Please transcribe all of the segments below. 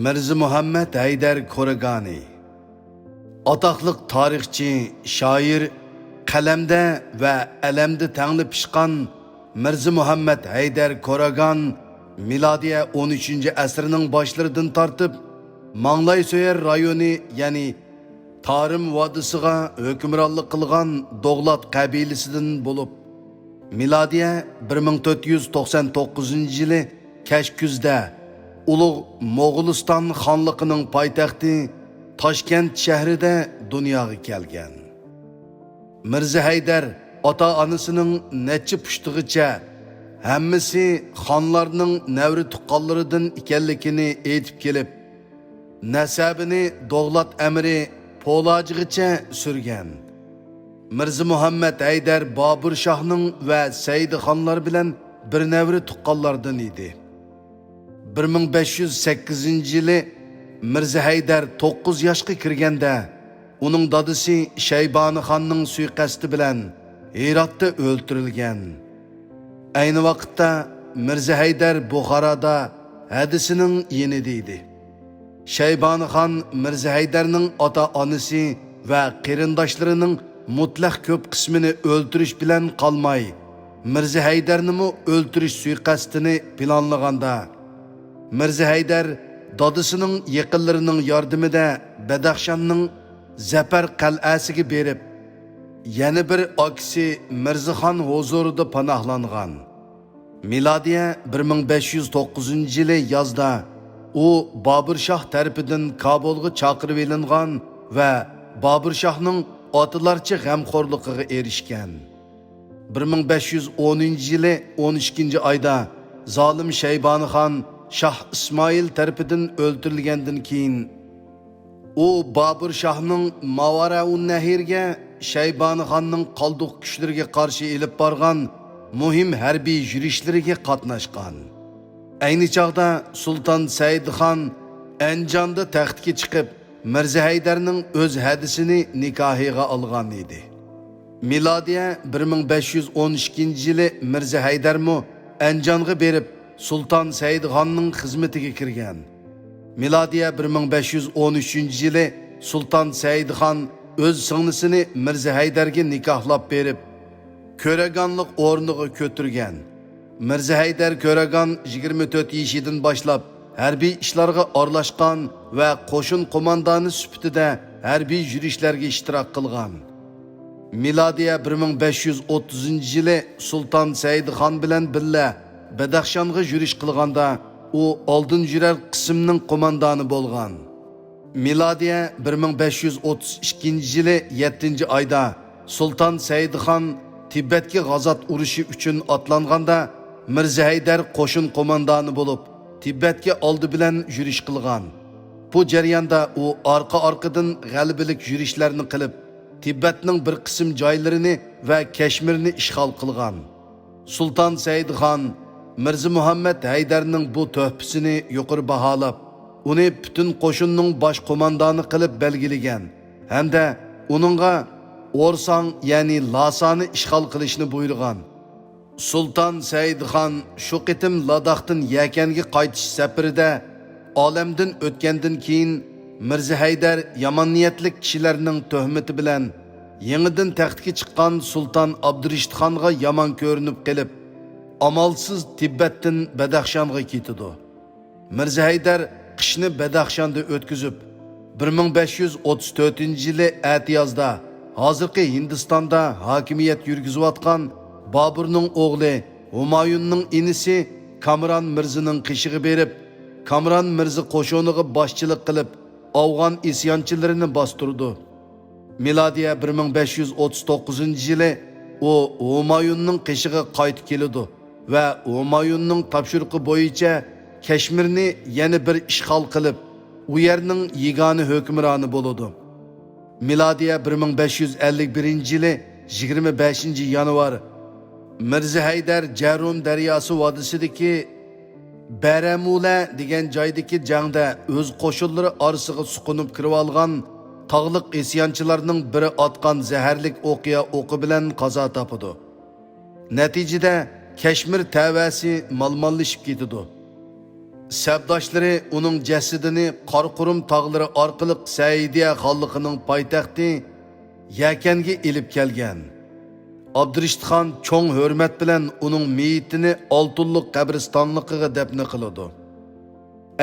Mirza Muhammad Haydar Qo'rag'oniy Ataqliq tarixchi, shoir, qalamda va alamda tangli pishqan Mirza Muhammad Haydar Qo'rag'on milodiya 13-asrning boshlaridan tortib Manglayso'yar rayoni, ya'ni Tarim vodisiga hukmronlik qilgan Do'g'lat qabilasidan bo'lib, milodiya 1499-yili kash kuzda Ulug' Mo'g'uliston xonligining poytaxti Toshkent shahrida dunyoga kelgan. Mirza Haydar ota-onasining necha pushtig'icha hammasi xonlarning navri tuqqanlaridan ekanligini aytib kelib, nasabini Do'g'lat amiri Po'lojig'icha surgan. Mirza Muhammad Haydar Bobur shohning va Said xonlar bilan bir navri tuqqanlardan edi. 1508-yili Mirza Haydar 9 yoshga kirganda uning dadisi Shayboni xonning suiqasdi bilan Hirotda o'ldirilgan. Ayni vaqtda Mirza Haydar Buxoroda hadisining yenida edi. Shayboni xon Mirza Haydarning ota-onasi va qarindoshlarining mutlaq ko'p qismini o'ldirish bilan qolmay, Mirza Haydarni o'ldirish suiqasdini planlaganda, Mirza Haydar dadisining yaqinlarining yordamida Badaxshonning Zafar qal'asiga berib, yana bir akisi Mirzaxon huzurida panohlangan. Milodiya 1509-yili yozda u Bobur shoh tarafidan Kabulga chaqirib elingan va Bobur shohning otalarcha g'amxo'rligiga erishgan. 1510-yili 12-oyda zolim Shayboni xon Şah İsmail tarafidan o'ldirilgandan keyin u Bobur shohning Mavaraun Nahirga Shayboni xonning qoldiq kuchlariga qarshi elib borgan muhim harbiy yurishlariga qatnashgan. Ayni chog'da Sultan Said xon Anjonda taxtga chiqib, Mirza Haydarning o'z hadisini nikohiga olgan edi. Milodiya 1512-yili Mirza Haydarmo Anjonga berib Sultan Said xonning xizmatiga kirgan. Milodiya 1513-yili Sultan Said xon o'z singlisini Mirza Haydarga nikohlab berib, Qo'rag'onlik o'rniga ko'tirgan. Mirza Haydar Qo'rag'on 24 yoshidan boshlab harbiy ishlarga aralashgan va qo'shin qo'mondoni sifatida harbiy yurishlarga ishtirok qilgan. Milodiya 1530-yili Sultan Said xon bilan birga Badaxshonga yurish qilganda u oldin yurar qismning qo'mondoni bo'lgan. Milodiya 1532-yili 7-oyda Sultan Said xon Tibetga g'azot urushi uchun otlanganda Mirza Haydar qo'shin qo'mondoni bo'lib, Tibetga oldi bilan yurish qilgan. Bu jarayonda u orqa-orqadan g'alabalik yurishlarni qilib, Tibetning bir qism joylarini va Kashmirni ishg'ol qilgan. Sultan Said xon Mirza Muhammad Haydarning bu tuhfasini yuqori baholab, uni butun qo'shinning bosh qo'mondoni qilib belgilagan hamda uningga Orsang, ya'ni Lasani ishg'ol qilishni buyurgan. Sultan Said xon shu qitim Ladakhdin Yakanga qaytish safarida olamdan o'tgandan keyin Mirza Haydar yomon niyatli kishilarning tuhmati bilan yangidan taxtga chiqqan Sultan Abdurashid xonga yomon ko'rinib qilib, amalsiz Tibetdan Badaxshonga ketdi. Mirza Haydar qishni Badaxshonda o'tkazib, 1534-yili atiyozda hozirgi Hindistonda hokimiyat yurgizayotgan Boburning o'g'li Humayunning inisi Kamron Mirzaning qishig'i berib, Kamron Mirza qo'shiniga boshchilik qilib, Afg'on isyonchilarini bostirdi. Milodiya 1539-yili u Humayunning qishig'i qaytib keldi va Humayunning topshiriqi bo'yicha Kashmirni yana bir ishg'ol qilib, u yerning yagona hukmroni bo'ldi. Milodiya 1551-yili 25-yanvar Mirza Haydar Jarun daryosi vodisidagi Baramula degan joydagi jangda o'z qo'shinlari orasiga suqunib kirib olgan tog'liq isyonchilarning biri otgan zaharlik o'qiya o'qi bilan qazo topdi. Natijada Kashmir tavasi malmallashib ketdi. Səbdaşları onun cəsidini Qarqurum tağları arqılıq Səidiyə xallıqının paytaxtı Yəkənge ilib kelgan. Abdurishidxon cho'ng hurmat bilan uning meyitini Oltunliq qabristonligiga dafn qiladi.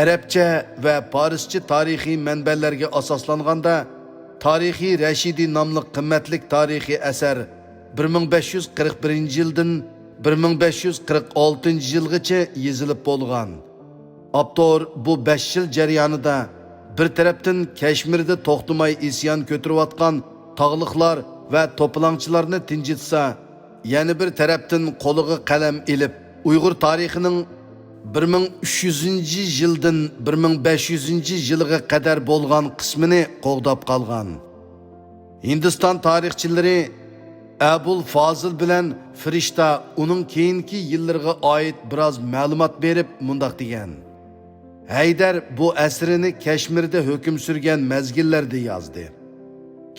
Arabcha va Farischa tarixiy manbalarga asoslanganda Tarihi Rashidi nomli qimmatli tarixiy asar 1541-yildan 1546-yilgacha yozilib bo'lgan. Avtor bu 5 yil jarayonida bir tarafdan Kashmirda to'xtamay isyon ko'tarayotgan tog'liqlar va to'planchilarni tinchitsa, yana bir tarafdan qo'liga qalam ilib Uyg'ur tarixining 1300-yildan 1500-yilga qadar bo'lgan qismini qo'g'dab qolgan. Hindiston tarixchilari Abul Fazil bilan Firishta uning keyingi yillarga oid biroz ma'lumot berib mundaq degan. Haydar bu asrini Kashmirda hukm surgan mezgillarda yozdi.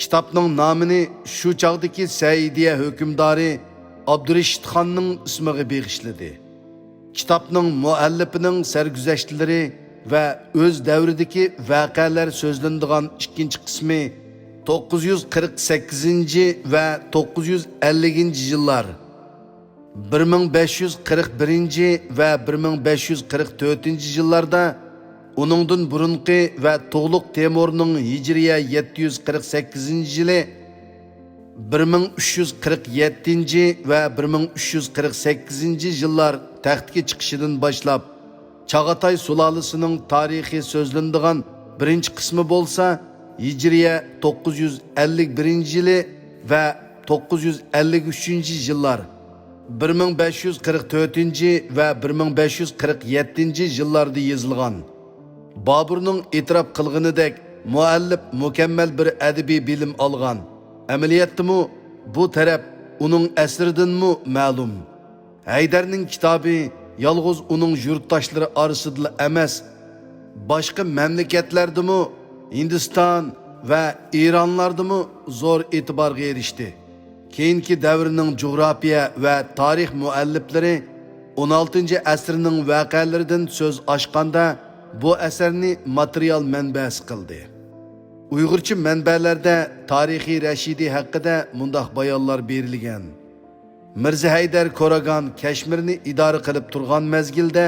Kitapning nomini shu chog'dagi Saidiya hukmdori Abdurishidxonning ismiga bag'ishladi. Kitapning muallifining sarguzashtlari va o'z davridagi voqealar so'zlanadigan ikkinchi qismi 948 va 950 yillar, 1541 va 1544 yillarda uningdan burunqi va To'g'liq Temurning Hijriya 748 yili, 1347 va 1348 yillar taxtga chiqishidan boshlab Chag'atay sulolasining tarixi so'zlanadigan birinchi qismi bo'lsa, Hijriya 951 yili va 953 yillar, 1544 va 1547 yillarda yozilgan. Boburning e'tirof qilganidek muallif mukammal bir adabiy bilim olgan. Amaliyotda bu taraf uning asridanmi ma'lum. Haydarning kitobi yolg'iz uning yurtdoshlari orasida emas, boshqa mamlakatlardami, Hindiston va Eronlardami zo'r e'tiborga erishdi. Keyingi davrning jug'rofiya va tarix mualliflari 16-asrning voqealaridan so'z ochganda bu asarni material manbasi qildi. Uyg'urcha manbalarda Tarihi Rashidi haqida mundaq bayonlar berilgan. Mirza Haydar Koragan Kashmirni idora qilib turgan mezgilda,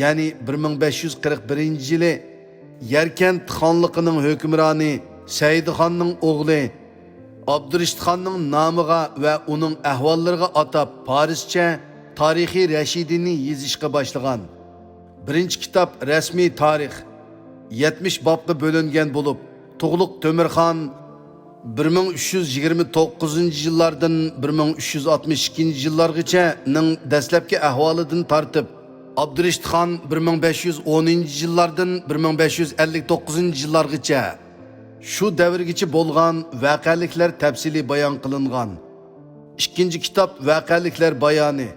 ya'ni 1541-yili Yarkand xonligining hukmroni Saidxonning o'g'li Abdurishidxonning nomiga va uning ahvollariga atab Farischa Tarihi Rashidini yozishga boshlagan. Birinchi kitob rasmiy tarix 70 bobga bo'lingan bo'lib, To'g'liq Temirxon 1329-yillardan 1362-yillargacha ning dastlabki ahvolidan tortib, Abdurishidxon 1510-yillardan 1559-yillargacha shu davrgacha bo'lgan voqealiklar tafsili bayon qilingan. Ikkinchi kitob voqealiklar bayoni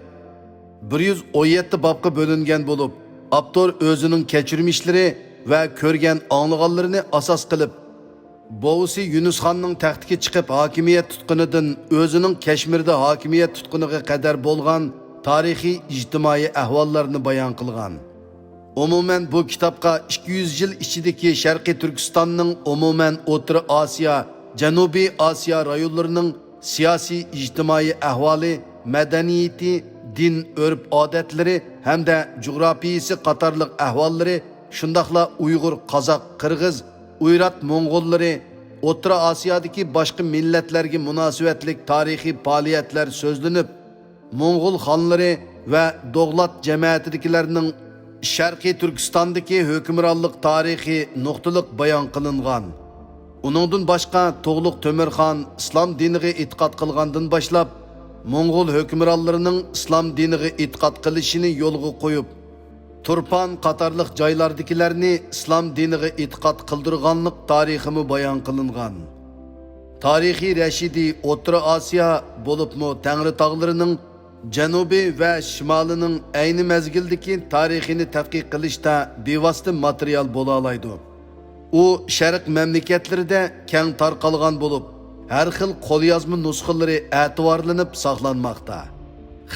117 bobga bo'lingan bo'lib, avtor o'zining kechirmishlari va ko'rgan anglaganlarini asos qilib, Bovusi Yunusxonning taxtga chiqib hokimiyat tutqunidan o'zining Kashmirda hokimiyat tutquniga qadar bo'lgan tarixiy ijtimoiy ahvollarni bayon qilgan. Umuman bu kitobga 200 yil ichidagi Sharqiy Turkistonning umuman O'rta Osiyo, Janubiy Osiyo rayonlarining siyosiy ijtimoiy ahvoli, madaniyati, din, urf-odatlari hamda jug'rofiyasi qatorliq ahvollari, shundaqla Uyg'ur, Qozoq, Qirg'iz, Uyrat Mo'ng'ollari, O'rta Osiyodagi boshqa millatlarga munosabatlik tarixiy faoliyatlar so'zlanib, Mo'ng'ol xonlari va Do'g'lat jamiyatidagilarning Sharqiy Turkistondagi hukmronlik tarixi nuqtaliq bayon qilingan. Uningdan boshqa To'g'liq Temirxon islom diniga e'tiqod qilgandan boshlab, Mo'ng'ol hukmronlarining islom diniga e'tiqod qilishini yo'lga qo'yib, Turpan qatorliq joylardagilarni islom diniga e'tiqod qildirganlik tariximi bayon qilingan. Tarihi Rashidi O'rta Osiyo bo'libmi Tangri tog'larining janubiy va shimolining ayni mezgildagi tarixini tadqiq qilishda bevosita material bo'la oladi. U sharq mamlakatlarida keng tarqalgan bo'lib, har xil qo'lyozma nusxalari e'tiborlanib saqlanmoqda.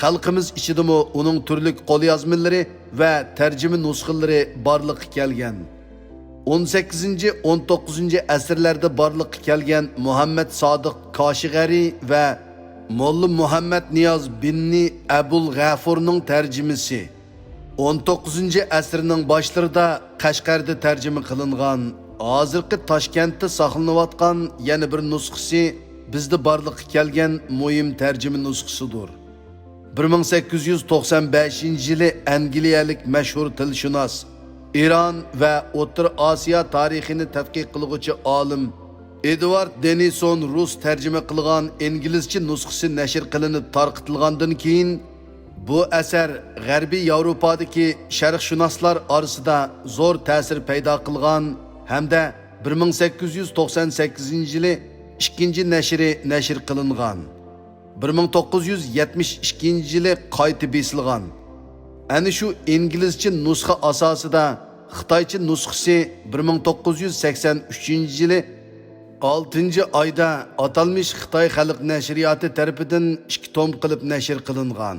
xalqimiz ichidimi uning turli qo'lyozmalari va tarjima nusxalari barliqqa kelgan. 18-19 asrlarda barliqqa kelgan Muhammad Sodiq Koshig'ari va Molla Muhammad Niyoz binni Abul G'afurning tarjimasi 19 asrning boshlarida Qashqarda tarjima qilingan, hozirgi Toshkentda saqlanayotgan yana bir nusxasi bizda barliqqa kelgan muhim tarjima nusxasidir. 1895-yili Angliyalik mashhur tilshunos, İran va O'rta Osiyo tarixini tadqiq qiluvchi olim Edward Denison rus tarjima qilgan inglizcha nusxasi nashr qilinib tarqitilgandan keyin bu asar G'arbiy Yevropadagi sharqshunoslar orasida zo'r ta'sir paydo qilgan hamda 1898-yili ikkinchi nashri nashr qilingan. 1972-yili qayta besilgan. Ana shu inglizcha nusxa asosida Xitoycha nusxasi 1983-yili 6-oyda atalmış Xitoy xalq nashriyoti tarafidan 2 tom qilib nashr qilingan.